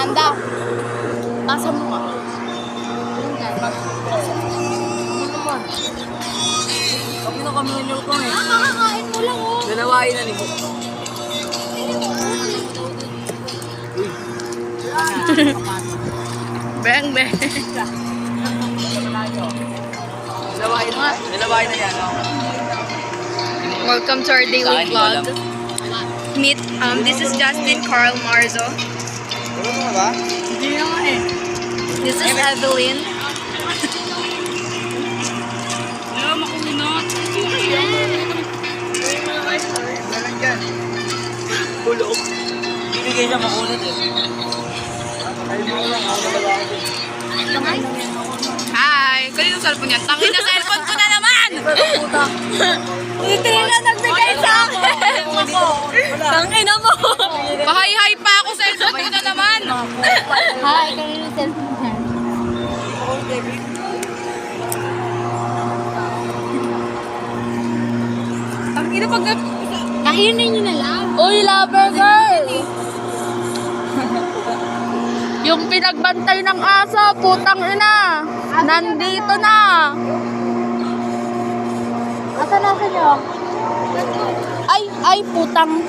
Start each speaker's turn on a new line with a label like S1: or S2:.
S1: Amanda. Pasa mo ka.
S2: Kami na kami ng ko eh.
S1: Kakakain mo lang oh.
S2: Dalawain na ni mo.
S3: Beng, beng.
S2: Dalawain na yan.
S3: Welcome to our daily vlog. Meet, this is Justin Carl Marzo.
S2: Ano mo ba?
S3: Hindi naman eh. This is Evelyn. Hello, makulunot.
S2: Meron dyan. Kulog. Bibigay siya makulot eh. Ay mo lang.
S3: Hi! Kanino cellphone yan? Tangin na cellphone ko na naman!
S1: Hindi na nagbigay sa akin.
S3: Tangin na mo! Pahay-hay pa ako, cellphone ko na naman!
S1: Hi, kanino cellphone yan?
S3: Tangin na pag...
S1: Kainin nyo na lang.
S3: Uy, lover girl! Yung pinagbantay ng aso, putang ina! Nandito na!
S1: Asa nasa nyo?
S3: Ay, putang!